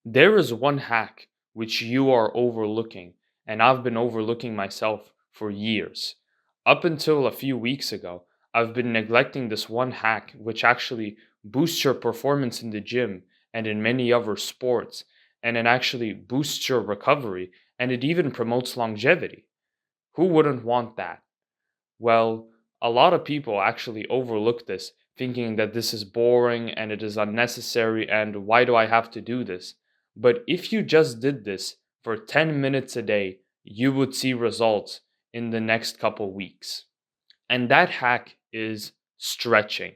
There is one hack which you are overlooking, and I've been overlooking myself for years. Up until a few weeks ago, I've been neglecting this one hack which actually boosts your performance in the gym and in many other sports, and it actually boosts your recovery and it even promotes longevity. Who wouldn't want that? Well, a lot of people actually overlook this, thinking that this is boring and it is unnecessary and why do I have to do this? But if you just did this for 10 minutes a day, you would see results in the next couple weeks. And that hack is stretching.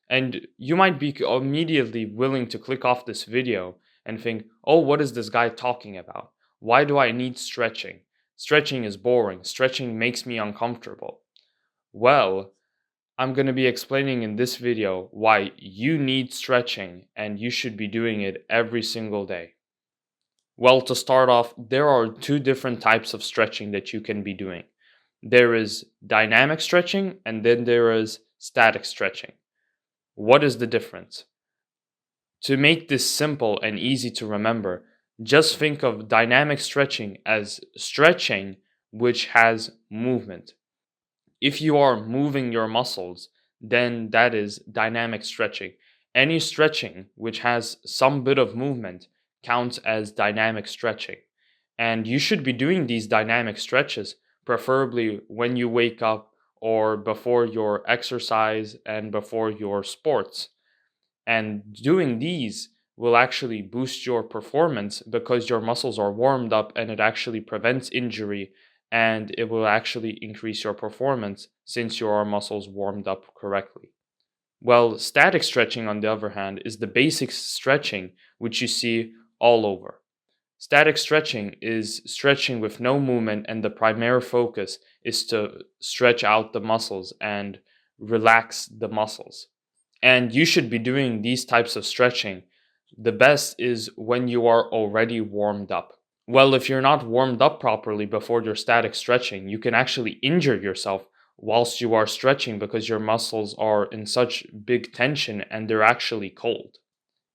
And you might be immediately willing to click off this video and think, oh, what is this guy talking about? Why do I need stretching? Stretching is boring. Stretching makes me uncomfortable. Well, I'm going to be explaining in this video why you need stretching and you should be doing it every single day. Well, to start off, there are two different types of stretching that you can be doing. There is dynamic stretching and then there is static stretching. What is the difference? To make this simple and easy to remember, just think of dynamic stretching as stretching which has movement. If you are moving your muscles, then that is dynamic stretching. Any stretching which has some bit of movement counts as dynamic stretching. And you should be doing these dynamic stretches, preferably when you wake up or before your exercise and before your sports. And doing these will actually boost your performance because your muscles are warmed up and it actually prevents injury and it will actually increase your performance since your muscles warmed up correctly. Well, static stretching, on the other hand, is the basic stretching which you see all over. Static stretching is stretching with no movement, and the primary focus is to stretch out the muscles and relax the muscles. And you should be doing these types of stretching. The best is when you are already warmed up. Well, if you're not warmed up properly before your static stretching, you can actually injure yourself whilst you are stretching because your muscles are in such big tension and they're actually cold.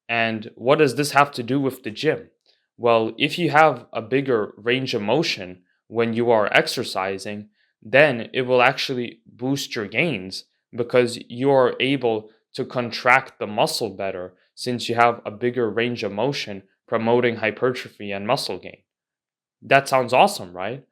And what does this have to do with the gym? Well, if you have a bigger range of motion when you are exercising, then it will actually boost your gains because you are able to contract the muscle better since you have a bigger range of motion promoting hypertrophy and muscle gain. That sounds awesome, right?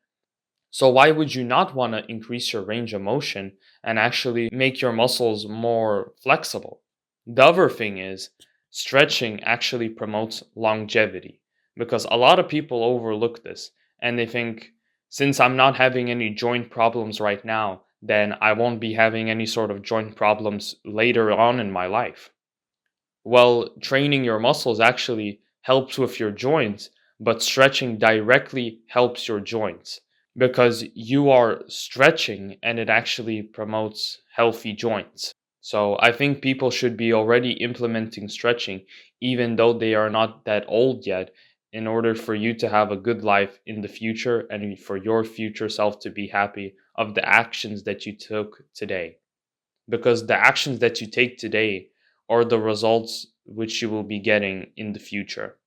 So why would you not want to increase your range of motion and actually make your muscles more flexible? The other thing is stretching actually promotes longevity because a lot of people overlook this and they think since I'm not having any joint problems right now, then I won't be having any sort of joint problems later on in my life. Well, training your muscles actually helps with your joints, but stretching directly helps your joints because you are stretching and it actually promotes healthy joints. So I think people should be already implementing stretching even though they are not that old yet in order for you to have a good life in the future and for your future self to be happy of the actions that you took today. Because the actions that you take today are the results which you will be getting in the future.